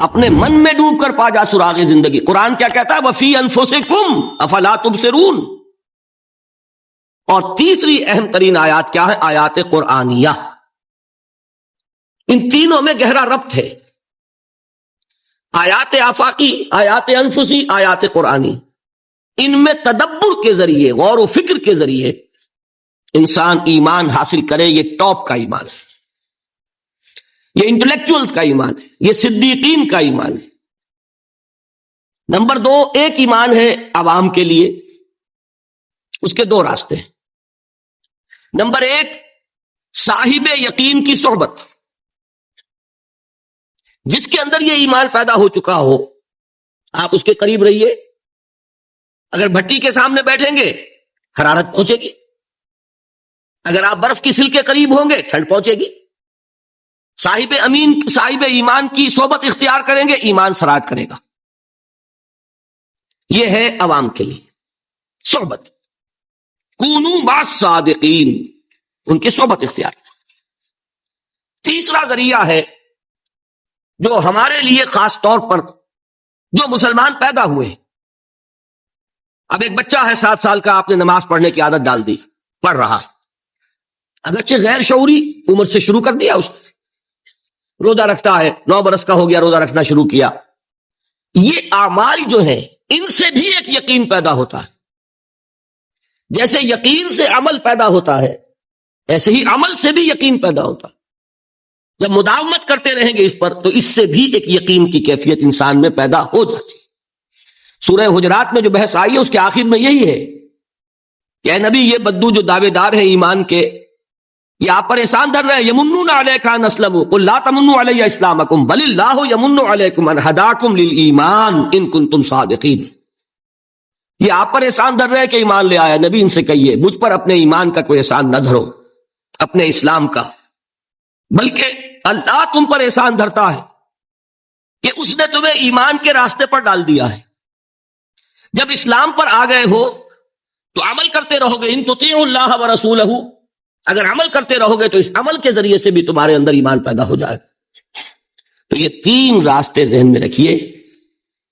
اپنے من میں ڈوب کر پا جا سراغ زندگی. قرآن کیا کہتا ہے؟ وفی انفسکم افلا تبصرون. اور تیسری اہم ترین آیات کیا ہے؟ آیات قرآنیہ. ان تینوں میں گہرا ربط ہے. آیات آفاقی، آیات انفسی، آیات قرآنی. ان میں تدبر کے ذریعے، غور و فکر کے ذریعے انسان ایمان حاصل کرے. یہ ٹاپ کا ایمان ہے، یہ انٹلیکچوئلز کا ایمان ہے، یہ صدیقین کا ایمان ہے. نمبر 2، ایک ایمان ہے عوام کے لیے، اس کے 2 راستے ہیں. نمبر 1، صاحب یقین کی صحبت، جس کے اندر یہ ایمان پیدا ہو چکا ہو، آپ اس کے قریب رہیے. اگر بھٹی کے سامنے بیٹھیں گے حرارت پہنچے گی، اگر آپ برف کی سل کے قریب ہوں گے ٹھنڈ پہنچے گی. صاحب ایمان کی صحبت اختیار کریں گے، ایمان سرات کرے گا. یہ ہے عوام کے لیے صحبت. کونوا مع الصادقین، ان کی صحبت اختیار. تیسرا ذریعہ ہے جو ہمارے لیے خاص طور پر جو مسلمان پیدا ہوئے. اب ایک بچہ ہے 7 سال کا، آپ نے نماز پڑھنے کی عادت ڈال دی، پڑھ رہا ہے، اگرچہ غیر شعوری عمر سے شروع کر دیا. اس روزہ رکھتا ہے، 9 برس کا ہو گیا، روزہ رکھنا شروع کیا. یہ اعمال جو ہیں ان سے بھی ایک یقین پیدا ہوتا ہے. جیسے یقین سے عمل پیدا ہوتا ہے، ایسے ہی عمل سے بھی یقین پیدا ہوتا ہے. جب مداومت کرتے رہیں گے اس پر تو اس سے بھی ایک یقین کی کیفیت انسان میں پیدا ہو جاتی ہے. سورہ حجرات میں جو بحث آئی ہے اس کے آخر میں یہی ہے کہ اے نبی، یہ بدو جو دعوے دار ہیں ایمان کے، یہ آپ پر احسان دھر رہے ہیں. یمنون علیک ان اسلموا قل لا تمنوا علی اسلامکم بل اللہ یمن علیکم ان ہداکم للایمان ان کنتم صادقین. یہ آپ پر احسان دھر رہے ہیں کہ ایمان لے آیا. نبی ان سے کہیے مجھ پر اپنے ایمان کا کوئی احسان نہ دھرو، اپنے اسلام کا، بلکہ اللہ تم پر احسان دھرتا ہے کہ اس نے تمہیں ایمان کے راستے پر ڈال دیا ہے. جب اسلام پر آ گئے ہو تو عمل کرتے رہو گے. ان تطیعوا اللہ ورسولہ، اگر عمل کرتے رہو گے تو اس عمل کے ذریعے سے بھی تمہارے اندر ایمان پیدا ہو جائے. تو یہ 3 راستے ذہن میں رکھیے.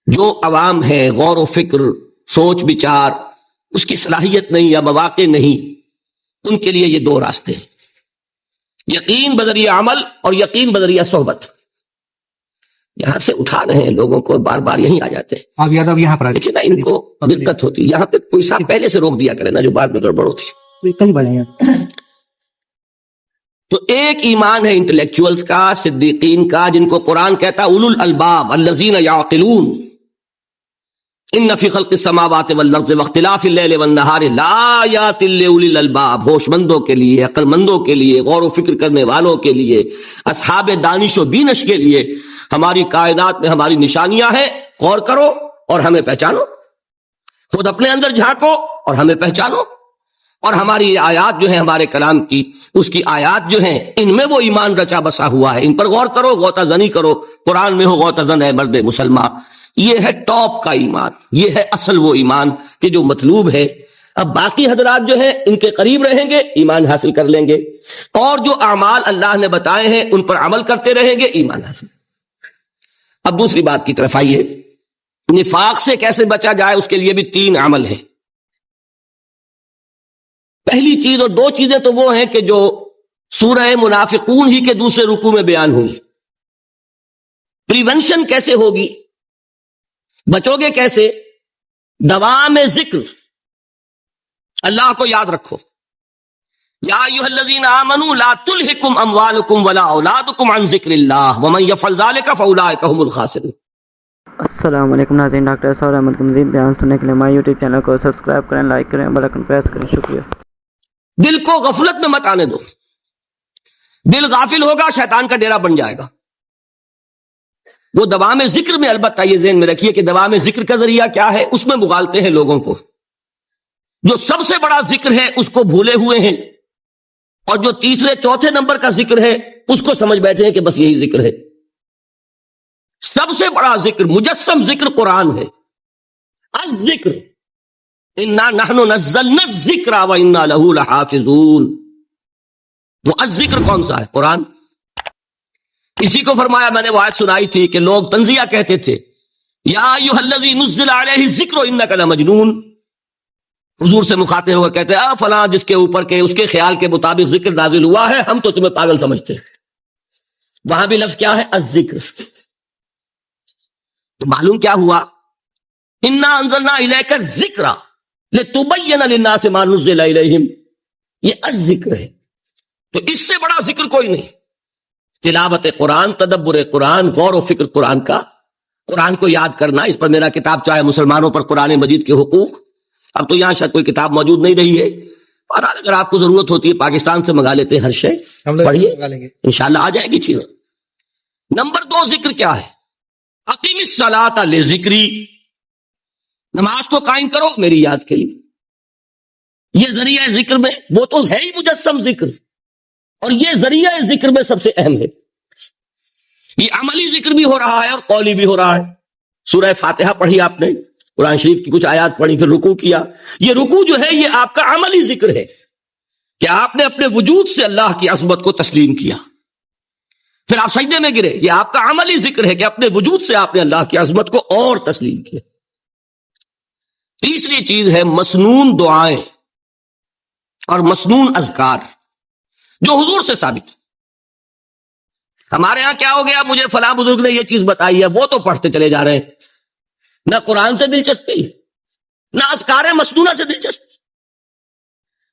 جو عوام ہے، غور و فکر، سوچ بچار، اس کی صلاحیت نہیں یا مواقع نہیں، ان کے لیے یہ 2 راستے ہیں، یقین بذریعہ عمل اور یقین بذریعہ صحبت. یہاں سے اٹھا رہے ہیں لوگوں کو، بار بار یہیں آ جاتے ہیں. آپ یادو یہاں پر لیکن ان کو دقت ہوتی ہے. یہاں پہ کوئی صاحب پہلے سے روک دیا کرے نا، جو بعد میں گڑبڑ ہوتی ہے. کہیں بڑھے ہیں. تو ایک ایمان ہے انٹلیکچوئلز کا، صدیقین کا، جن کو قرآن کہتا ہے اولو الالباب الذین یعقلون. ان فی خلق السماوات والارض واختلاف اللیل والنہار لآیات لأولی الالباب. ہوش مندوں کے لیے، عقل مندوں کے لیے، غور و فکر کرنے والوں کے لیے، اصحاب دانش و بینش کے لیے ہماری کائنات میں ہماری نشانیاں ہیں. غور کرو اور ہمیں پہچانو، خود اپنے اندر جھانکو اور ہمیں پہچانو. اور ہماری آیات جو ہیں ہمارے کلام کی، اس کی آیات جو ہیں ان میں وہ ایمان رچا بسا ہوا ہے. ان پر غور کرو، غوطہ زنی کرو. قرآن میں ہو غوطہ زن ہے مرد مسلمان. یہ ہے ٹاپ کا ایمان، یہ ہے اصل وہ ایمان کہ جو مطلوب ہے. اب باقی حضرات جو ہیں ان کے قریب رہیں گے، ایمان حاصل کر لیں گے، اور جو اعمال اللہ نے بتائے ہیں ان پر عمل کرتے رہیں گے، ایمان حاصل. اب دوسری بات کی طرف آئیے. نفاق سے کیسے بچا جائے، اس کے لیے بھی 3 عمل ہیں. پہلی چیز، اور 2 چیزیں تو وہ ہیں کہ جو سورہ منافقون ہی کے دوسرے رکوع میں بیان ہوئی. پریونشن کیسے ہوگی، بچو گے کیسے؟ دوام ذکر، اللہ کو یاد رکھو. یا ایھا الذین آمنوا لا تلہکم اموالکم ولا اولادکم عن ذکر اللہ ومن یفعل ذلک فاولئک هم الخاسرون. السلام علیکم ناظرین، ڈاکٹر اسرار احمد کا مزید بیان سننے کے لیے ہمارے یوٹیوب چینل کو سبسکرائب کریں، لائک کریں، بیل آئیکن پریس کریں. شکریہ. دل کو غفلت میں مت آنے دو. دل غافل ہوگا شیطان کا ڈیرا بن جائے گا. وہ دوام ذکر میں، البتہ یہ ذہن میں رکھیے کہ دوام ذکر کا ذریعہ کیا ہے، اس میں مغالتے ہیں لوگوں کو. جو سب سے بڑا ذکر ہے اس کو بھولے ہوئے ہیں، اور جو تیسرے چوتھے نمبر کا ذکر ہے اس کو سمجھ بیٹھے ہیں کہ بس یہی ذکر ہے. سب سے بڑا ذکر، مجسم ذکر قرآن ہے. الذکر انا نحن نزلنا الذکر وانا له لحافظون. وہ الذکر کون سا ہے؟ قرآن. اسی کو فرمایا، میں نے وہ آیت سنائی تھی کہ لوگ تنزیہ کہتے تھے، یا ایھا الذی نزل علیہ الذکر انک لمجنون، حضور سے مخاطب ہو کر کہتے ہیں فلاں جس کے اوپر کے اس کے خیال کے مطابق ذکر نازل ہوا ہے، ہم تو تمہیں پاگل سمجھتے ہیں۔ وہاں بھی لفظ کیا ہے؟ الذکر۔ تو معلوم کیا ہوا؟ انا انزلنا الیک الذکر لتبین للناس ما نزل الیہم، یہ الذکر ہے۔ تو اس سے بڑا ذکر کوئی نہیں۔ تلاوت قرآن، تدبر قرآن، غور و فکر قرآن کا، قرآن کو یاد کرنا۔ اس پر میرا کتاب چاہے مسلمانوں پر قرآن مجید کے حقوق، اب تو یہاں شاید کوئی کتاب موجود نہیں رہی ہے، اور اگر آپ کو ضرورت ہوتی ہے پاکستان سے منگا لیتے ہیں ہر شے، پڑھیے انشاءاللہ آ جائے گی چیزیں۔ نمبر 2 ذکر کیا ہے؟ اقیم الصلاۃ لذکری، نماز کو قائم کرو میری یاد کے لیے۔ یہ ذریعہ ذکر میں وہ تو ہے ہی مجسم ذکر، اور یہ ذریعہ ذکر میں سب سے اہم ہے۔ یہ عملی ذکر بھی ہو رہا ہے اور قولی بھی ہو رہا ہے۔ سورہ فاتحہ پڑھی آپ نے، قرآن شریف کی کچھ آیات پڑھی، پھر رکوع کیا۔ یہ رکوع جو ہے یہ آپ کا عملی ذکر ہے کہ آپ نے اپنے وجود سے اللہ کی عظمت کو تسلیم کیا۔ پھر آپ سجدے میں گرے، یہ آپ کا عملی ذکر ہے کہ اپنے وجود سے آپ نے اللہ کی عظمت کو اور تسلیم کیا۔ تیسری چیز ہے مسنون دعائیں اور مسنون اذکار جو حضور سے ثابت۔ ہمارے ہاں کیا ہو گیا؟ مجھے فلاں بزرگ نے یہ چیز بتائی ہے، وہ تو پڑھتے چلے جا رہے ہیں، نہ قرآن سے دلچسپی، نہ اذکار مسنونہ سے دلچسپی،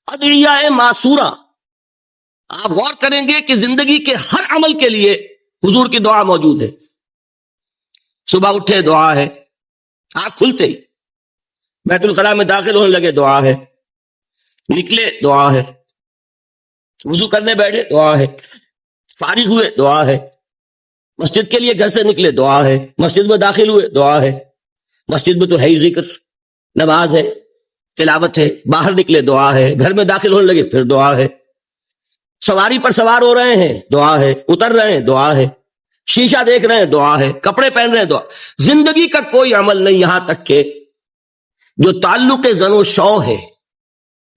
ادعیہ معصورہ۔ آپ غور کریں گے کہ زندگی کے ہر عمل کے لیے حضور کی دعا موجود ہے۔ صبح اٹھے دعا ہے، آنکھ کھلتے ہی بیت الخلاء میں داخل ہونے لگے دعا ہے، نکلے دعا ہے، وضو کرنے بیٹھے دعا ہے، فارغ ہوئے دعا ہے، مسجد کے لیے گھر سے نکلے دعا ہے، مسجد میں داخل ہوئے دعا ہے، مسجد میں تو ہے ہی ذکر، نماز ہے، تلاوت ہے، باہر نکلے دعا ہے، گھر میں داخل ہونے لگے پھر دعا ہے، سواری پر سوار ہو رہے ہیں دعا ہے، اتر رہے ہیں دعا ہے، شیشہ دیکھ رہے ہیں دعا ہے، کپڑے پہن رہے ہیں دعا۔ زندگی کا کوئی عمل نہیں یہاں تک کہ جو تعلق زن و شو ہے،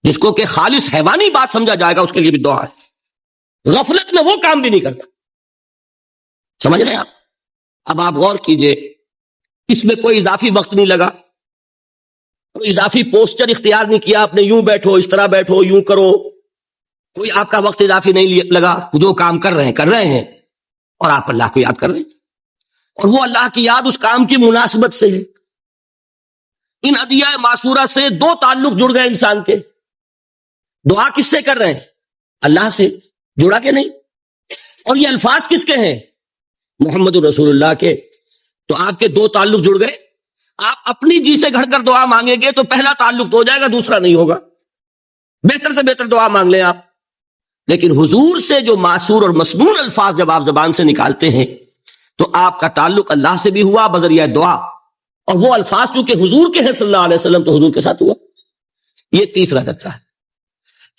جس کو کہ خالص حیوانی بات سمجھا جائے گا، اس کے لیے بھی دعا ہے۔ غفلت میں وہ کام بھی نہیں کرتا، سمجھ رہے ہیں آپ؟ اب آپ غور کیجئے، اس میں کوئی اضافی وقت نہیں لگا، کوئی اضافی پوسچر اختیار نہیں کیا، آپ نے یوں بیٹھو، اس طرح بیٹھو، یوں کرو، کوئی آپ کا وقت اضافی نہیں لگا۔ جو کام کر رہے ہیں اور آپ اللہ کو یاد کر رہے ہیں، اور وہ اللہ کی یاد اس کام کی مناسبت سے ہے۔ ان ادعیہ معصورہ سے 2 تعلق جڑ گئے انسان کے۔ دعا کس سے کر رہے ہیں؟ اللہ سے، جڑا کہ نہیں؟ اور یہ الفاظ کس کے ہیں؟ محمد رسول اللہ کے۔ تو آپ کے 2 تعلق جڑ گئے۔ آپ اپنی جی سے گھڑ کر دعا مانگیں گے تو پہلا تعلق تو ہو جائے گا، دوسرا نہیں ہوگا۔ بہتر سے بہتر دعا مانگ لیں آپ، لیکن حضور سے جو معصور اور مسنون الفاظ جب آپ زبان سے نکالتے ہیں تو آپ کا تعلق اللہ سے بھی ہوا بذریعہ دعا، اور وہ الفاظ چونکہ حضور کے ہیں صلی اللہ علیہ وسلم تو حضور کے ساتھ ہوا۔ یہ تیسرا درجہ ہے۔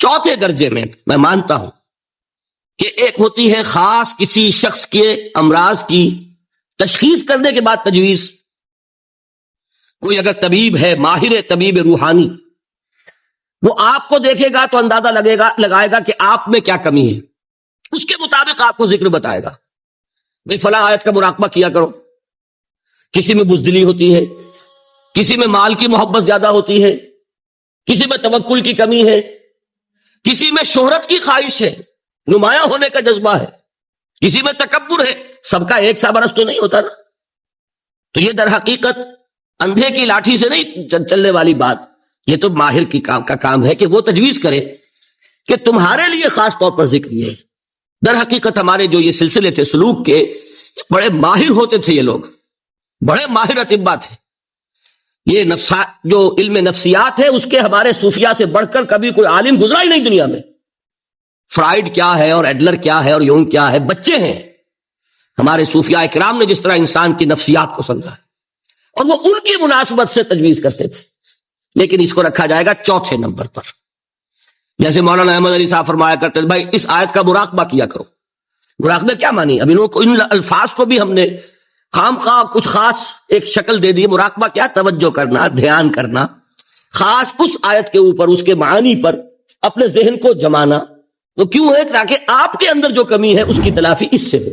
چوتھے درجے میں میں مانتا ہوں کہ ایک ہوتی ہے خاص کسی شخص کے امراض کی تشخیص کرنے کے بعد تجویز۔ کوئی اگر طبیب ہے، ماہر طبیب روحانی، وہ آپ کو دیکھے گا تو اندازہ لگائے گا کہ آپ میں کیا کمی ہے، اس کے مطابق آپ کو ذکر بتائے گا۔ بھئی فلاں آیت کا مراقبہ کیا کرو۔ کسی میں بزدلی ہوتی ہے، کسی میں مال کی محبت زیادہ ہوتی ہے، کسی میں توکل کی کمی ہے، کسی میں شہرت کی خواہش ہے، نمایاں ہونے کا جذبہ ہے، کسی میں تکبر ہے۔ سب کا ایک سا برس تو نہیں ہوتا نا۔ تو یہ در حقیقت اندھے کی لاٹھی سے نہیں چلنے والی بات، یہ تو ماہر کا کام ہے کہ وہ تجویز کرے کہ تمہارے لیے خاص طور پر ذکر یہ ہے۔ در حقیقت ہمارے جو یہ سلسلے تھے سلوک کے، بڑے ماہر ہوتے تھے، یہ لوگ بڑے ماہر اطباء تھے۔ یہ جو علم نفسیات ہے اس کے ہمارے صوفیاء سے بڑھ کر کبھی کوئی عالم گزرا ہی نہیں دنیا میں۔ فرائیڈ کیا ہے اور ایڈلر کیا ہے اور یونگ کیا ہے، بچے ہیں۔ ہمارے صوفیاء کرام نے جس طرح انسان کی نفسیات کو سمجھا اور وہ ان کی مناسبت سے تجویز کرتے تھے، لیکن اس کو رکھا جائے گا چوتھے نمبر پر۔ جیسے مولانا احمد علی صاحب فرمایا کرتے تھے، بھائی اس آیت کا مراقبہ کیا کرو۔ مراقبہ کیا مانی؟ اب ان الفاظ کو بھی ہم نے خام خواہ کچھ خاص ایک شکل دے دی۔ مراقبہ کیا؟ توجہ کرنا، دھیان کرنا، خاص اس آیت کے اوپر، اس کے معانی پر اپنے ذہن کو جمانا۔ تو کیوں ہے؟ تاکہ آپ کے اندر جو کمی ہے اس کی تلافی اس سے ہو۔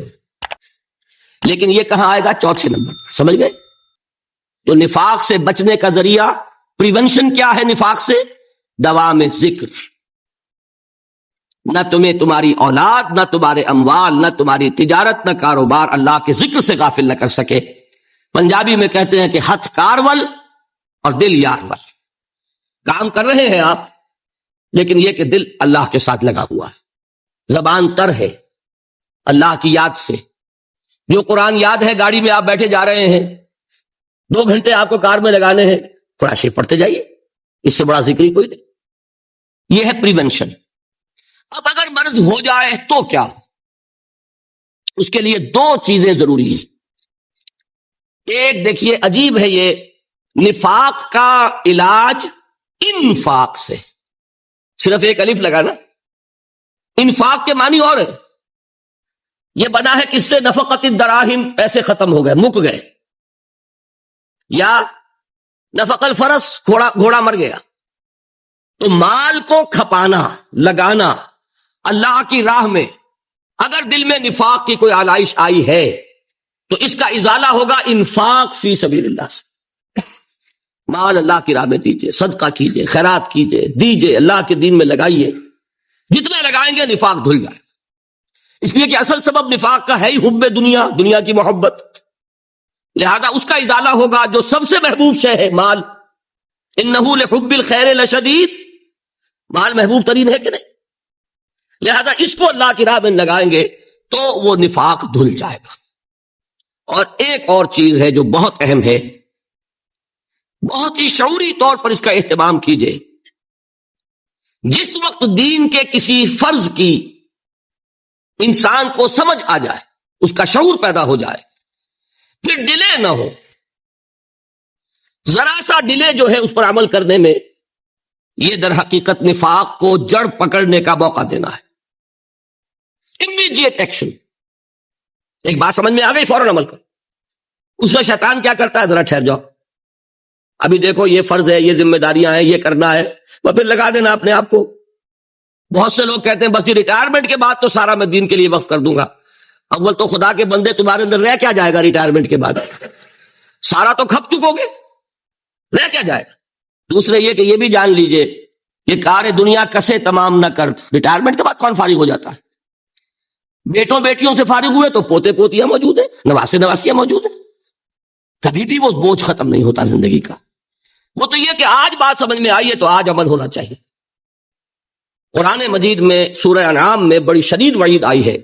لیکن یہ کہاں آئے گا؟ چوتھے نمبر پر. سمجھ گئے؟ تو نفاق سے بچنے کا ذریعہ پریونشن کیا ہے نفاق سے؟ دوام ذکر. نہ تمہیں تمہاری اولاد، نہ تمہارے اموال، نہ تمہاری تجارت، نہ کاروبار اللہ کے ذکر سے غافل نہ کر سکے. پنجابی میں کہتے ہیں کہ ہتھ کارول اور دل یارول. کام کر رہے ہیں آپ، لیکن یہ کہ دل اللہ کے ساتھ لگا ہوا ہے، زبان تر ہے اللہ کی یاد سے. جو قرآن یاد ہے، گاڑی میں آپ بیٹھے جا رہے ہیں، 2 گھنٹے آپ کو کار میں لگانے ہیں، قرآن شریف پڑھتے جائیے، اس سے بڑا ذکر ہی کوئی نہیں. یہ ہے پریونشن. اب اگر مرض ہو جائے تو کیا؟ اس کے لیے 2 چیزیں ضروری ہیں. ایک دیکھیے عجیب ہے، یہ نفاق کا علاج انفاق سے. صرف ایک الف لگا نا، انفاق کے معنی اور ہے. یہ بنا ہے کس سے؟ نفقت الدراہم، پیسے ختم ہو گئے، مک گئے. یا نفق الفرس، گھوڑا مر گیا. تو مال کو کھپانا، لگانا اللہ کی راہ میں. اگر دل میں نفاق کی کوئی آلائش آئی ہے تو اس کا ازالہ ہوگا انفاق فی سبیل اللہ سے. مال اللہ کی راہ میں دیجئے، صدقہ کیجئے، خیرات کیجئے، دیجئے، اللہ کے دین میں لگائیے. جتنے لگائیں گے نفاق دھل جائے. اس لیے کہ اصل سبب نفاق کا ہے ہی حب دنیا، دنیا کی محبت. لہذا اس کا ازالہ ہوگا جو سب سے محبوب شے ہے، مال. انہ لحب الخیر لشدید. مال محبوب ترین ہے کہ نہیں؟ لہذا اس کو اللہ کی راہ میں لگائیں گے تو وہ نفاق دھل جائے گا. اور ایک اور چیز ہے جو بہت اہم ہے، بہت ہی شعوری طور پر اس کا اہتمام کیجئے. جس وقت دین کے کسی فرض کی انسان کو سمجھ آ جائے، اس کا شعور پیدا ہو جائے، پھر ڈیلے نہ ہو. ذرا سا ڈیلے جو ہے اس پر عمل کرنے میں، یہ در حقیقت نفاق کو جڑ پکڑنے کا موقع دینا ہے. Immediate action. ایک بات سمجھ میں آ گئی، فوراً عمل کر. اس میں شیطان کیا کرتا ہے؟ ذرا ٹھہر جاؤ، ابھی دیکھو یہ فرض ہے، یہ ذمہ داریاں ہیں، یہ کرنا ہے، وہ پھر لگا دینا اپنے آپ کو. بہت سے لوگ کہتے ہیں بس یہ ریٹائرمنٹ کے بعد تو سارا میں دین کے لیے وقف کر دوں گا. اول تو خدا کے بندے تمہارے اندر رہ کیا جائے گا ریٹائرمنٹ کے بعد؟ سارا تو کھپ چکو گے، رہ کیا جائے گا؟ دوسرے یہ کہ یہ بھی جان لیجئے کہ کار دنیا کسے تمام نہ کر. ریٹائرمنٹ کے بعد کون فارغ ہو جاتا ہے؟ بیٹوں بیٹیوں سے فارغ ہوئے تو پوتے پوتیاں موجود ہیں، نواسے نواسیاں موجود ہیں. کبھی بھی وہ بوجھ ختم نہیں ہوتا زندگی کا. وہ تو یہ کہ آج بات سمجھ میں آئی ہے تو آج عمل ہونا چاہیے. قرآن مجید میں سورہ انعام میں بڑی شدید وعید آئی ہے.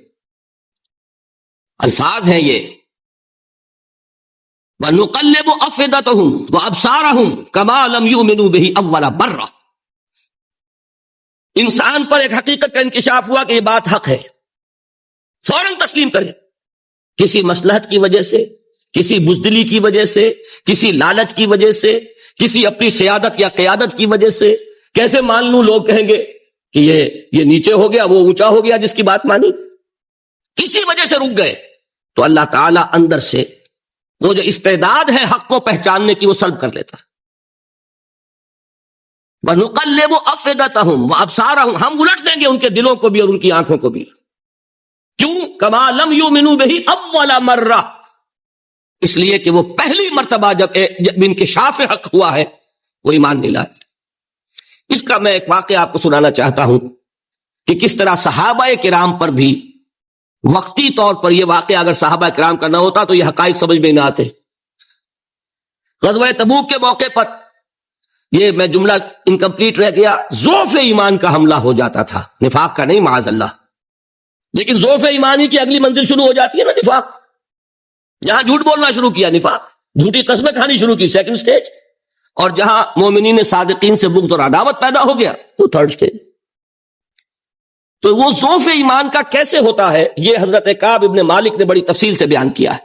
الفاظ ہیں یہ، وَنُقَلِّبُ أَفْئِدَتَهُمْ وَأَبْصَارَهُمْ كَمَا لَمْ يُؤْمِنُوا بِهِ أَوَّلَ مَرَّةٍ. انسان پر ایک حقیقت کا انکشاف ہوا کہ یہ بات حق ہے، فوراً تسلیم کرے. کسی مصلحت کی وجہ سے، کسی بزدلی کی وجہ سے، کسی لالچ کی وجہ سے، کسی اپنی سیادت یا قیادت کی وجہ سے کیسے مان لوں؟ لوگ کہیں گے کہ یہ نیچے ہو گیا، وہ اونچا ہو گیا جس کی بات مانی. کسی وجہ سے رک گئے تو اللہ تعالیٰ اندر سے وہ جو استعداد ہے حق کو پہچاننے کی وہ سلب کر لیتا. وَنُقَلِّبُ أَفْئِدَتَهُمْ وَأَبْصَارَهُمْ. ہم الٹ دیں گے ان کے دلوں کو بھی اور ان کی آنکھوں کو بھی. کیوں؟ كَمَا لَمْ يُؤْمِنُوا بِهِ أَوَّلَ مَرَّةٍ. اس لیے کہ وہ پہلی مرتبہ جب انکشاف حق ہوا ہے وہ ایمان نہیں لائے. اس کا میں ایک واقعہ آپ کو سنانا چاہتا ہوں کہ کس طرح صحابہ کرام پر بھی وقتی طور پر یہ واقعہ اگر صحابہ کرام کا نہ ہوتا تو یہ حقائق سمجھ میں نہ آتے. غزوہ تبوک کے موقع پر یہ میں جملہ انکمپلیٹ رہ گیا، ضعف ایمان کا حملہ ہو جاتا تھا، نفاق کا نہیں معاذ اللہ. لیکن ضعف ایمانی کی اگلی منزل شروع ہو جاتی ہے نا، نفاق. جہاں جھوٹ بولنا شروع کیا، نفاق، جھوٹی قسمیں کھانی شروع کی، سیکنڈ سٹیج. اور جہاں مومنین صادقین سے بغض اور عداوت پیدا ہو گیا تو تھرڈ سٹیج. تو وہ ضعف ایمان کا کیسے ہوتا ہے یہ حضرت کعب ابن مالک نے بڑی تفصیل سے بیان کیا ہے.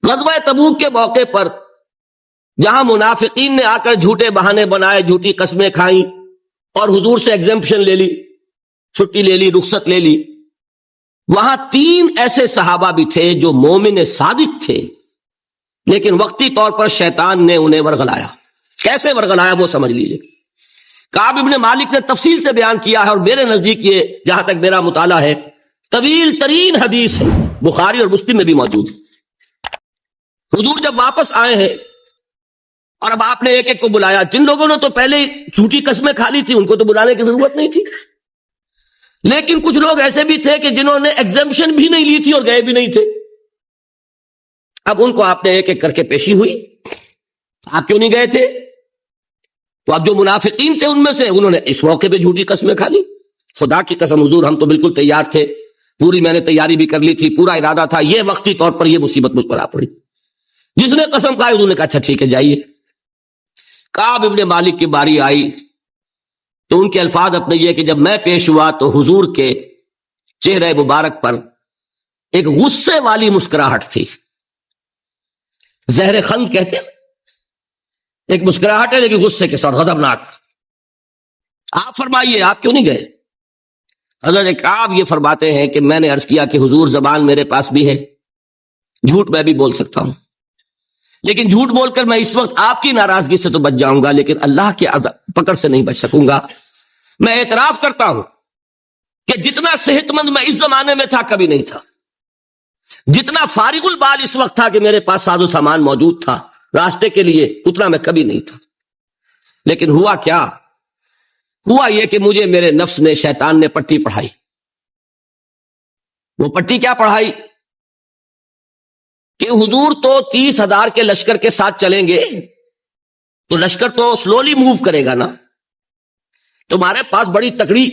غزوہ تبوک کے موقع پر جہاں منافقین نے آ کر جھوٹے بہانے بنائے، جھوٹی قسمیں کھائیں اور حضور سے ایگزمپشن لے لی، چھٹی لے لی، رخصت لے لی، وہاں 3 ایسے صحابہ بھی تھے جو مومن صادق تھے، لیکن وقتی طور پر شیطان نے انہیں ورغلایا. کیسے ورغلایا وہ سمجھ لیجئے. کعب ابن مالک نے تفصیل سے بیان کیا ہے اور میرے نزدیک یہ جہاں تک میرا مطالعہ ہے طویل ترین حدیث ہے. بخاری اور مسلم میں بھی موجود ہے۔ حضور جب واپس آئے ہیں اور اب آپ نے ایک ایک کو بلایا، جن لوگوں نے تو پہلے جھوٹی قسمیں کھا لی تھی ان کو تو بلانے کی ضرورت نہیں تھی، لیکن کچھ لوگ ایسے بھی تھے کہ جنہوں نے ایگزمپشن بھی نہیں لی تھی اور گئے بھی نہیں تھے۔ اب ان کو آپ نے ایک ایک کر کے پیشی ہوئی، آپ کیوں نہیں گئے تھے؟ تو اب جو منافقین تھے ان میں سے انہوں نے اس موقع پہ جھوٹی قسمیں کھا لی۔ خدا کی قسم حضور ہم تو بالکل تیار تھے، پوری میں نے تیاری بھی کر لی تھی، پورا ارادہ تھا، یہ وقتی طور پر یہ مصیبت مجھ پر آ پڑی۔ جس نے قسم کھائی انہوں نے کہا اچھا ٹھیک ہے جائیے۔ کعب ابن مالک کی باری آئی تو ان کے الفاظ اپنے یہ کہ جب میں پیش ہوا تو حضور کے چہرے مبارک پر ایک غصے والی مسکراہٹ تھی، زہر خند کہتے ہیں، ایک مسکراہٹ ہے لیکن غصے کے ساتھ، غضبناک۔ آپ فرمائیے آپ کیوں نہیں گئے؟ حضرت کعب یہ فرماتے ہیں کہ میں نے عرض کیا کہ حضور زبان میرے پاس بھی ہے، جھوٹ میں بھی بول سکتا ہوں، لیکن جھوٹ بول کر میں اس وقت آپ کی ناراضگی سے تو بچ جاؤں گا لیکن اللہ کے پکڑ سے نہیں بچ سکوں گا۔ میں اعتراف کرتا ہوں کہ جتنا صحت مند میں اس زمانے میں تھا کبھی نہیں تھا، جتنا فارغ البال اس وقت تھا کہ میرے پاس ساز و سامان موجود تھا راستے کے لیے، اتنا میں کبھی نہیں تھا۔ لیکن ہوا کیا؟ ہوا یہ کہ مجھے میرے نفس نے، شیطان نے پٹی پڑھائی۔ وہ پٹی کیا پڑھائی؟ کہ حضور تو 30,000 کے لشکر کے ساتھ چلیں گے تو لشکر تو سلولی موو کرے گا نا، تمہارے پاس بڑی تکڑی،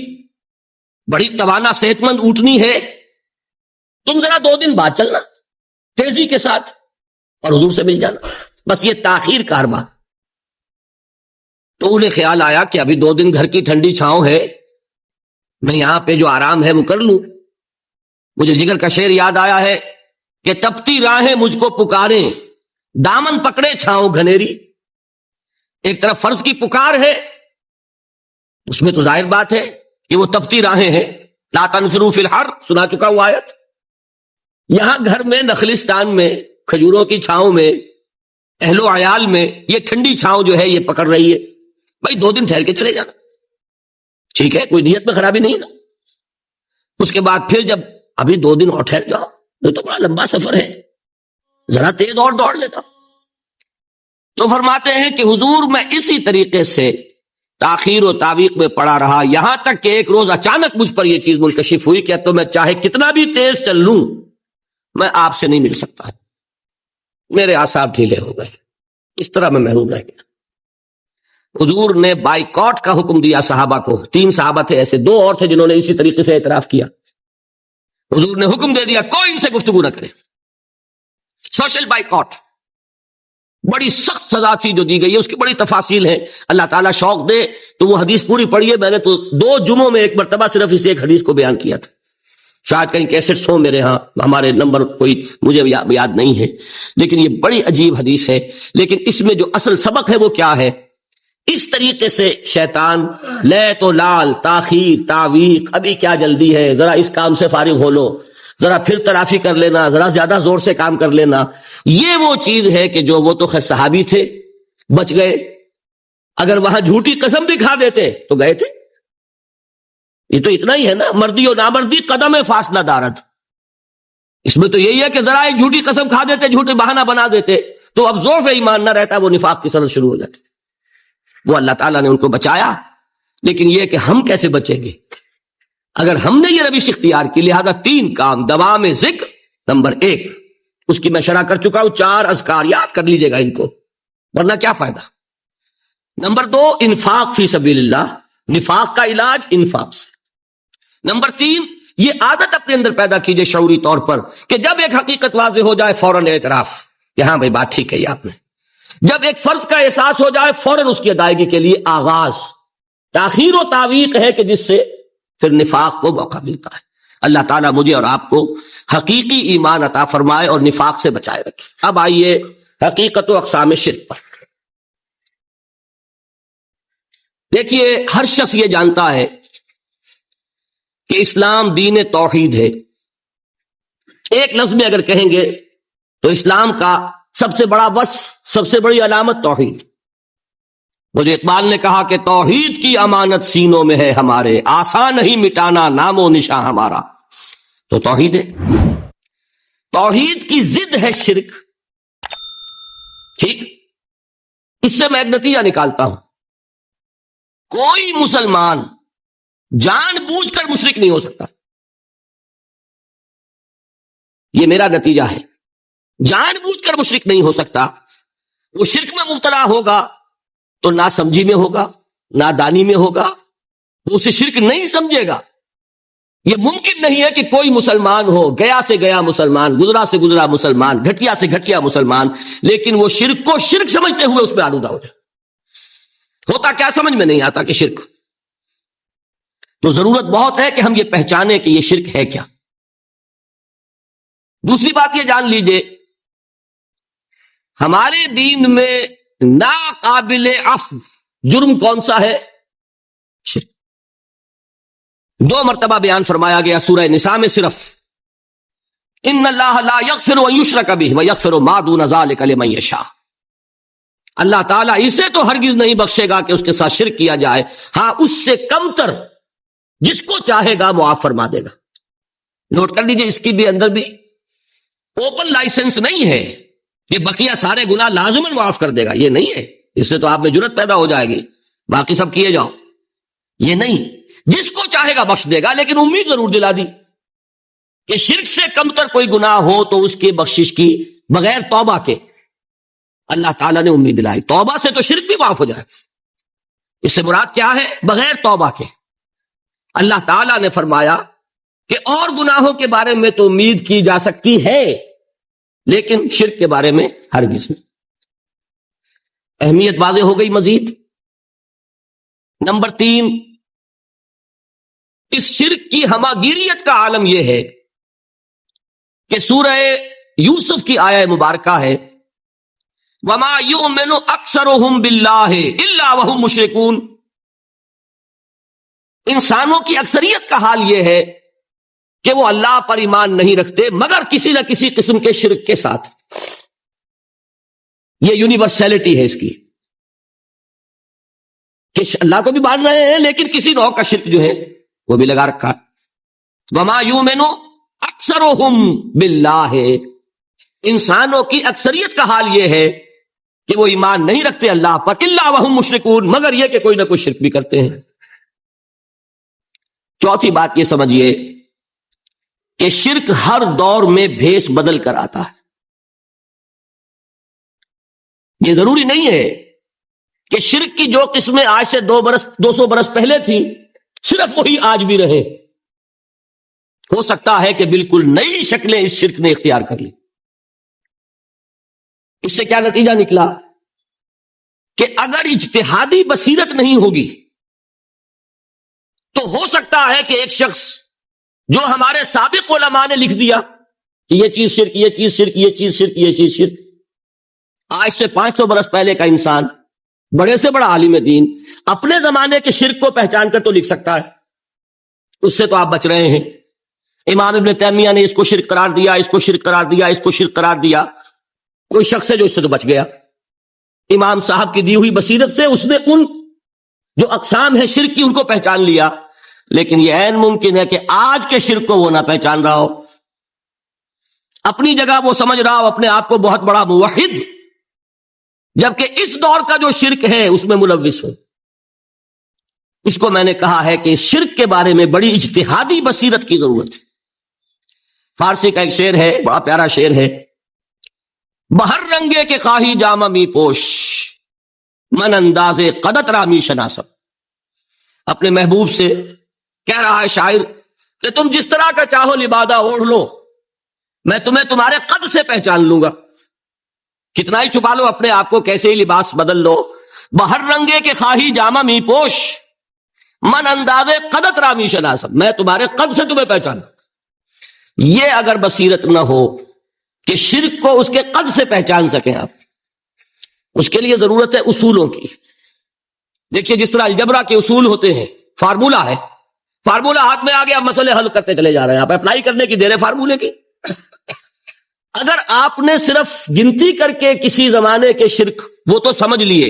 بڑی توانا صحت مند اونٹنی ہے، تم ذرا 2 دن بعد چلنا تیزی کے ساتھ اور حضور سے مل جانا، بس یہ تاخیر کارواں۔ تو انہیں خیال آیا کہ ابھی 2 دن گھر کی ٹھنڈی چھاؤں ہے، میں یہاں پہ جو آرام ہے وہ کر لوں۔ مجھے جگر کا شعر یاد آیا ہے کہ تپتی راہیں مجھ کو پکاریں، دامن پکڑے چھاؤں گھنیری۔ ایک طرف فرض کی پکار ہے، اس میں تو ظاہر بات ہے کہ وہ تپتی راہیں ہیں، لا تنفروا فی الحر سنا چکا ہوں آیت۔ یہاں گھر میں، نخلستان میں، کھجوروں کی چھاؤں میں، اہل و عیال میں یہ ٹھنڈی چھاؤں جو ہے یہ پکڑ رہی ہے، بھائی 2 دن ٹھہر کے چلے جانا، ٹھیک ہے، کوئی نیت میں خرابی نہیں نا۔ اس کے بعد پھر جب ابھی 2 دن اور ٹھہر جاؤ، یہ تو بڑا لمبا سفر ہے، ذرا تیز اور دوڑ لیتا۔ تو فرماتے ہیں کہ حضور میں اسی طریقے سے تاخیر و تعویق میں پڑا رہا، یہاں تک کہ ایک روز اچانک مجھ پر یہ چیز منکشف ہوئی کہ تو میں چاہے کتنا بھی تیز چل لوں میں آپ سے نہیں مل سکتا، میرے اعصاب ڈھیلے ہو گئے، اس طرح میں محروم رہ گیا۔ حضور نے بائیکاٹ کا حکم دیا صحابہ کو، 3 صحابہ تھے ایسے، 2 اور تھے جنہوں نے اسی طریقے سے اعتراف کیا۔ حضور نے حکم دے دیا کوئی ان سے گفتگو نہ کرے، سوشل بائیکاٹ۔ بڑی سخت سزا تھی جو دی گئی ہے، اس کی بڑی تفاصیل ہیں، اللہ تعالیٰ شوق دے تو وہ حدیث پوری پڑھیے، میں نے تو 2 جمعوں میں ایک مرتبہ صرف اس ایک حدیث کو بیان کیا تھا، شاید کہیں کیسٹس ہوں میرے ہاں، ہمارے نمبر کوئی مجھے یاد نہیں ہے، لیکن یہ بڑی عجیب حدیث ہے۔ لیکن اس میں جو اصل سبق ہے وہ کیا ہے؟ اس طریقے سے شیطان لیت و لال، تاخیر، تعویق، ابھی کیا جلدی ہے، ذرا اس کام سے فارغ ہو لو، ذرا پھر تلافی کر لینا، ذرا زیادہ زور سے کام کر لینا، یہ وہ چیز ہے کہ جو وہ تو خیر صحابی تھے، بچ گئے، اگر وہاں جھوٹی قسم بھی کھا دیتے تو گئے تھے۔ یہ تو اتنا ہی ہے نا، مردی و نامردی قدم فاصلہ دارت، اس میں تو یہی ہے کہ ذرا ایک جھوٹی قسم کھا دیتے، جھوٹے بہانہ بنا دیتے تو اب ضعف ایمان نہ رہتا، وہ نفاق کی سند شروع ہو جاتی۔ وہ اللہ تعالیٰ نے ان کو بچایا، لیکن یہ کہ ہم کیسے بچیں گے اگر ہم نے یہ روش اختیار کی؟ لہذا 3 کام، دوام ذکر نمبر 1، اس کی میں شرح کر چکا ہوں، 4 اذکار یاد کر لیجئے گا ان کو، ورنہ کیا فائدہ۔ نمبر 2 انفاق فی سبیل اللہ، نفاق کا علاج انفاق سے۔ نمبر 3 یہ عادت اپنے اندر پیدا کیجئے شعوری طور پر کہ جب ایک حقیقت واضح ہو جائے فوراً اعتراف کہ ہاں بھائی بات ٹھیک ہے آپ نے، جب ایک فرض کا احساس ہو جائے فوراً اس کی ادائیگی کے لیے آغاز۔ تاخیر و تعویق ہے کہ جس سے پھر نفاق کو موقع ملتا ہے۔ اللہ تعالیٰ مجھے اور آپ کو حقیقی ایمان عطا فرمائے اور نفاق سے بچائے رکھے۔ اب آئیے حقیقت و اقسام شرک پر۔ دیکھیے ہر شخص یہ جانتا ہے کہ اسلام دین توحید ہے، ایک لفظ میں اگر کہیں گے تو اسلام کا سب سے بڑا وصف، سب سے بڑی علامت توحید۔ مجھے اقبال نے کہا کہ توحید کی امانت سینوں میں ہے ہمارے، آسان نہیں مٹانا نام و نشاں ہمارا۔ تو توحید ہے، توحید کی ضد ہے شرک. ٹھیک, اس سے میں ایک نتیجہ نکالتا ہوں. کوئی مسلمان جان بوجھ کر مشرک نہیں ہو سکتا. یہ میرا نتیجہ ہے. جان بوجھ کر مشرک نہیں ہو سکتا. وہ شرک میں مبتلا ہوگا تو نہ سمجھی میں ہوگا, نہ دانی میں ہوگا, وہ اسے شرک نہیں سمجھے گا. یہ ممکن نہیں ہے کہ کوئی مسلمان ہو, گیا سے گیا مسلمان, گزرا سے گزرا مسلمان, گھٹیا سے گھٹیا مسلمان, لیکن وہ شرک کو شرک سمجھتے ہوئے اس میں آلودہ ہو جائے. ہوتا کیا سمجھ میں نہیں آتا کہ شرک. تو ضرورت بہت ہے کہ ہم یہ پہچانیں کہ یہ شرک ہے کیا. دوسری بات یہ جان لیجئے, ہمارے دین میں ناقابل عفو جرم کون سا ہے؟ شرک. 2 مرتبہ بیان فرمایا گیا سورہ نساء میں صرف, ان اللہ لا یغفر ان یشرک بہ ویغفر ما دون ذلک لمن یشاء. اللہ تعالیٰ اسے تو ہرگز نہیں بخشے گا کہ اس کے ساتھ شرک کیا جائے, ہاں اس سے کم تر جس کو چاہے گا معاف فرما دے گا. نوٹ کر لیجئے, اس کی بھی اندر بھی اوپن لائسنس نہیں ہے کہ بقیہ سارے گناہ لازماً معاف کر دے گا. یہ نہیں ہے. اس سے تو آپ میں جرت پیدا ہو جائے گی, باقی سب کیے جاؤ. یہ نہیں, جس کو چاہے گا بخش دے گا, لیکن امید ضرور دلا دی کہ شرک سے کم تر کوئی گناہ ہو تو اس کی بخشش کی بغیر توبہ کے اللہ تعالیٰ نے امید دلائی. توبہ سے تو شرک بھی معاف ہو جائے. اس سے مراد کیا ہے؟ بغیر توبہ کے. اللہ تعالیٰ نے فرمایا کہ اور گناہوں کے بارے میں تو امید کی جا سکتی ہے, لیکن شرک کے بارے میں ہرگز نہیں. اہمیت واضح ہو گئی. مزید نمبر 3, اس شرک کی ہماگیریت کا عالم یہ ہے کہ سورہ یوسف کی آیہ مبارکہ ہے, وَمَا يُؤْمِنُ أَكْثَرُهُمْ بِاللَّهِ إِلَّا وَهُمْ مُشْرِكُونَ. انسانوں کی اکثریت کا حال یہ ہے کہ وہ اللہ پر ایمان نہیں رکھتے مگر کسی نہ کسی قسم کے شرک کے ساتھ. یہ یونیورسلٹی ہے اس کی کہ اللہ کو بھی مان رہے ہیں لیکن کسی نوع کا شرک جو ہے وہ بھی لگا رکھا. وَمَا يُؤْمِنُ أَكْثَرُهُمْ بِاللَّهِ. انسانوں کی اکثریت کا حال یہ ہے کہ وہ ایمان نہیں رکھتے اللہ پر, الا وہم مشرکون, مگر یہ کہ کوئی نہ کوئی شرک بھی کرتے ہیں. چوتھی بات یہ سمجھیے کہ شرک ہر دور میں بھیس بدل کر آتا ہے. یہ ضروری نہیں ہے کہ شرک کی جو قسمیں آج سے 200 برس پہلے تھیں صرف وہی آج بھی رہے. ہو سکتا ہے کہ بالکل نئی شکلیں اس شرک نے اختیار کر لی. اس سے کیا نتیجہ نکلا کہ اگر اجتہادی بصیرت نہیں ہوگی تو ہو سکتا ہے کہ ایک شخص جو ہمارے سابق علماء نے لکھ دیا کہ یہ چیز شرک, یہ چیز شرک, یہ چیز شرک, یہ چیز شرک, آج سے 500 برس پہلے کا انسان بڑے سے بڑا عالم دین اپنے زمانے کے شرک کو پہچان کر تو لکھ سکتا ہے. اس سے تو آپ بچ رہے ہیں. امام ابن تیمیہ نے اس کو شرک قرار دیا, اس کو شرک قرار دیا, اس کو شرک قرار دیا. کوئی شخص ہے جو اس سے تو بچ گیا. امام صاحب کی دی ہوئی بصیرت سے اس نے ان جو اقسام ہے شرک کی ان کو پہچان لیا, لیکن یہ عین ممکن ہے کہ آج کے شرک کو وہ نہ پہچان رہا ہو. اپنی جگہ وہ سمجھ رہا ہو اپنے آپ کو بہت بڑا موحد, جبکہ اس دور کا جو شرک ہے اس میں ملوث ہو. اس کو میں نے کہا ہے کہ اس شرک کے بارے میں بڑی اجتہادی بصیرت کی ضرورت ہے. فارسی کا ایک شعر ہے, بڑا پیارا شعر ہے, بہر رنگے کے خواہی جامہ می پوش, من انداز قدت رامی شناسب. اپنے محبوب سے کہہ رہا ہے شاعر کہ تم جس طرح کا چاہو لبادہ اوڑھ لو, میں تمہیں تمہارے قد سے پہچان لوں گا. کتنا ہی چھپا لو اپنے آپ کو, کیسے ہی لباس بدل لو. بہر رنگے کے خواہی جامہ می پوش, من انداز قدت رامی شناسب. میں تمہارے قد سے تمہیں پہچان. یہ اگر بصیرت نہ ہو کہ شرک کو اس کے قد سے پہچان سکیں آپ, اس کے لیے ضرورت ہے اصولوں کی. دیکھیے جس طرح الجبرا کے اصول ہوتے ہیں, فارمولا ہے, فارمولا ہاتھ میں آ گیا, مسئلے حل کرتے چلے جا رہے ہیں, آپ اپلائی کرنے کی دیر ہے فارمولے کی. اگر آپ نے صرف گنتی کر کے کسی زمانے کے شرک وہ تو سمجھ لیے,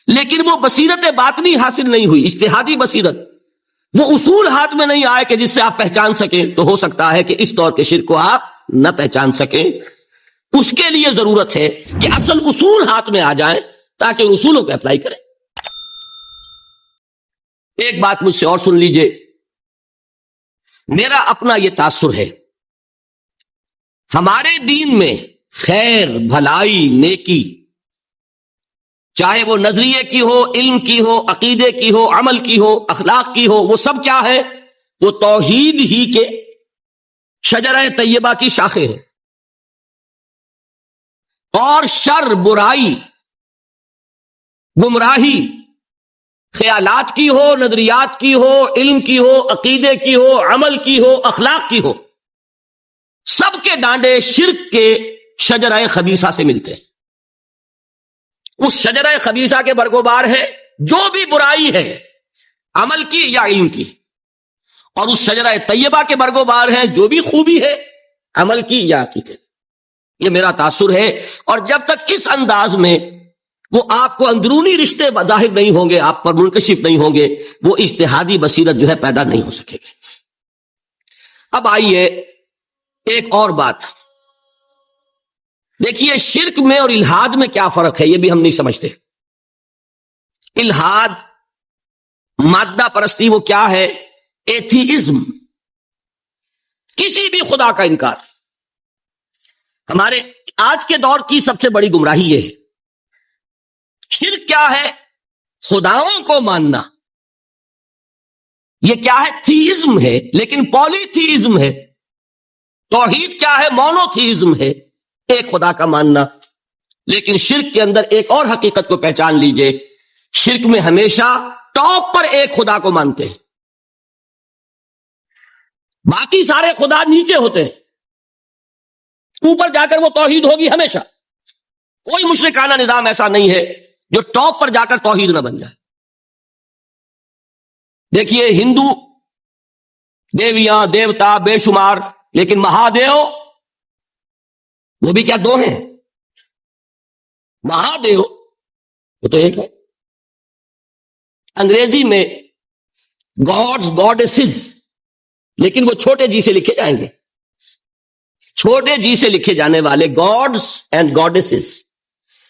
لیکن وہ بصیرت باطنی حاصل نہیں ہوئی, اجتہادی بصیرت, وہ اصول ہاتھ میں نہیں آئے کہ جس سے آپ پہچان سکیں, تو ہو سکتا ہے کہ اس دور کے شرک کو آپ نہ پہچان سکیں، اس کے لیے ضرورت ہے کہ اصل اصول ہاتھ میں آ جائیں تاکہ اصولوں کو اپلائی کریں۔ ایک بات مجھ سے اور سن لیجئے، میرا اپنا یہ تاثر ہے، ہمارے دین میں خیر، بھلائی، نیکی، چاہے وہ نظریے کی ہو، علم کی ہو، عقیدے کی ہو، عمل کی ہو، اخلاق کی ہو، وہ سب کیا ہے؟ وہ توحید ہی کے شجرہ طیبہ کی شاخیں ہیں۔ اور شر، برائی، گمراہی، خیالات کی ہو، نظریات کی ہو، علم کی ہو، عقیدے کی ہو، عمل کی ہو، اخلاق کی ہو، سب کے ڈانڈے شرک کے شجرہ خبیثہ سے ملتے ہیں۔ اس شجرہ خبیثہ کے برگوبار ہے جو بھی برائی ہے، عمل کی یا علم کی، اور اس شجرہ طیبہ کے برگوبار ہے جو بھی خوبی ہے، عمل کی یا عقیدے کی۔ یہ میرا تاثر ہے، اور جب تک اس انداز میں وہ آپ کو اندرونی رشتے ظاہر نہیں ہوں گے، آپ پر منکشف نہیں ہوں گے، وہ اجتہادی بصیرت جو ہے پیدا نہیں ہو سکے گی۔ اب آئیے ایک اور بات، دیکھیے شرک میں اور الحاد میں کیا فرق ہے، یہ بھی ہم نہیں سمجھتے۔ الحاد، مادہ پرستی، وہ کیا ہے؟ ایتھیزم، کسی بھی خدا کا انکار۔ ہمارے آج کے دور کی سب سے بڑی گمراہی یہ ہے۔ شرک کیا ہے؟ خداؤں کو ماننا۔ یہ کیا ہے؟ تھیزم ہے، لیکن پولی تھیزم ہے۔ توحید کیا ہے؟ مونو تھیزم ہے، ایک خدا کا ماننا۔ لیکن شرک کے اندر ایک اور حقیقت کو پہچان لیجئے، شرک میں ہمیشہ ٹاپ پر ایک خدا کو مانتے ہیں، باقی سارے خدا نیچے ہوتے ہیں، اوپر جا کر وہ توحید ہوگی ہمیشہ۔ کوئی مشرکانہ نظام ایسا نہیں ہے جو ٹاپ پر جا کر توحید نہ بن جائے۔ دیکھیے ہندو دیویاں، دیوتا بے شمار، لیکن مہادیو وہ بھی کیا؟ دو ہیں۔ مہادیو وہ تو ایک ہے۔ انگریزی میں گاڈز، گاڈیسز، لیکن وہ چھوٹے جی سے لکھے جائیں گے، چھوٹے جی سے لکھے جانے والے gods and goddesses.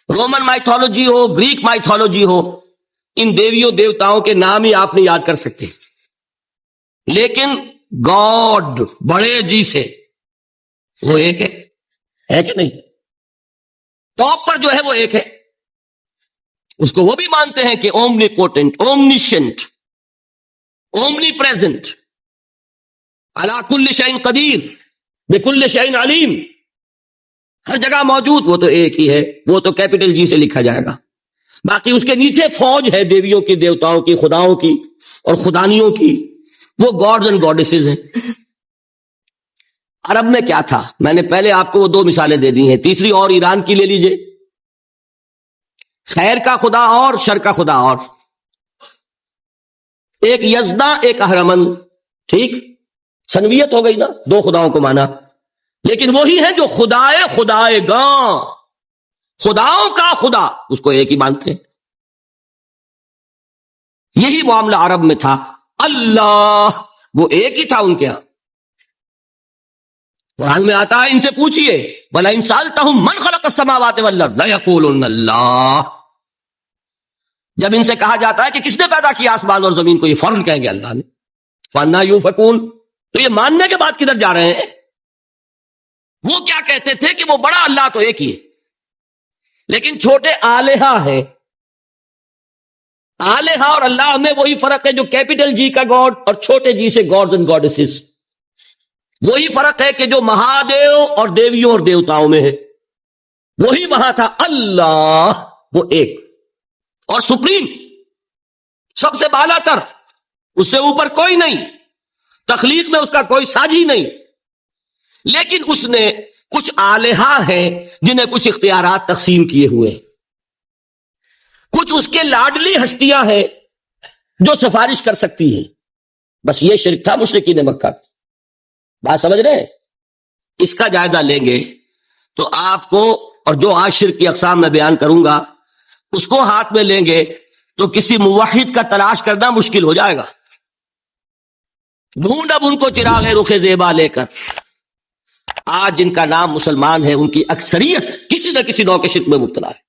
Roman mythology ہو، گریک مائتھولوجی ہو، ان دیویوں دیوتاؤں کے نام ہی آپ نہیں یاد کر سکتے، لیکن گاڈ بڑے جی سے وہ ایک ہے کہ نہیں؟ ٹاپ پر جو ہے وہ ایک ہے، اس کو وہ بھی مانتے ہیں کہ اومنی پوٹنٹ، اومنیشنٹ، اومنی پریزنٹ، علی کل شیء قدیر، بکل شیء علیم، ہر جگہ موجود، وہ تو ایک ہی ہے۔ وہ تو کیپٹل جی سے لکھا جائے گا، باقی اس کے نیچے فوج ہے دیویوں کی، دیوتاؤں کی، خداؤں کی اور خدانیوں کی، وہ گاڈز اینڈ گاڈیسز ہیں۔ عرب میں کیا تھا؟ میں نے پہلے آپ کو وہ دو مثالیں دے دی ہیں، تیسری اور ایران کی لے لیجئے۔ خیر کا خدا اور شر کا خدا اور، ایک یزداں، ایک اہرمن، ٹھیک، سنویت ہو گئی نا، دو خداؤں کو مانا، لیکن وہی ہے جو خدائے خدائے گاں، خداؤں کا خدا، اس کو ایک ہی مانتے ہیں۔ یہی معاملہ عرب میں تھا، اللہ وہ ایک ہی تھا ان کے ہاں۔ قرآن میں آتا ہے ان سے پوچھئے وَلَئِن سَأَلْتَهُم مَّنْ خَلَقَ السَّمَاوَاتِ وَالْأَرْضَ لَيَقُولُنَّ اللَّهُ، جب ان سے کہا جاتا ہے کہ کس نے پیدا کیا آسمان اور زمین کو، یہ فوراً کہیں گے اللہ نے۔ فَأَنَّىٰ يُؤْفَكُونَ، تو یہ ماننے کے بعد کدھر جا رہے ہیں؟ وہ کیا کہتے تھے کہ وہ بڑا اللہ تو ایک ہی ہے، لیکن چھوٹے آلہہ ہیں۔ آلہہ اور اللہ میں وہی فرق ہے جو کیپٹل جی کا گاڈ اور چھوٹے جی سے گاڈز اینڈ گاڈیسز، وہی فرق ہے کہ جو مہادیو اور دیویوں اور دیوتاؤں میں ہے، وہی وہاں تھا اللہ، وہ ایک اور سپریم، سب سے بالا تر، اس سے اوپر کوئی نہیں، تخلیق میں اس کا کوئی ساجی نہیں۔ لیکن اس نے کچھ آلہہ ہیں جنہیں کچھ اختیارات تقسیم کیے ہوئے، کچھ اس کے لاڈلی ہستیاں ہیں جو سفارش کر سکتی ہیں۔ بس یہ شرک تھا مشرکین مکہ کا۔ بات سمجھ رہے ہیں؟ اس کا جائزہ لیں گے تو آپ کو، اور جو آج شرک کی اقسام میں بیان کروں گا اس کو ہاتھ میں لیں گے تو کسی موحد کا تلاش کرنا مشکل ہو جائے گا۔ ڈھونڈ اب ان کو چراغ رخ زیبا لے کر، آج جن کا نام مسلمان ہے ان کی اکثریت کسی نہ کسی نوع کے شرک میں مبتلا ہے.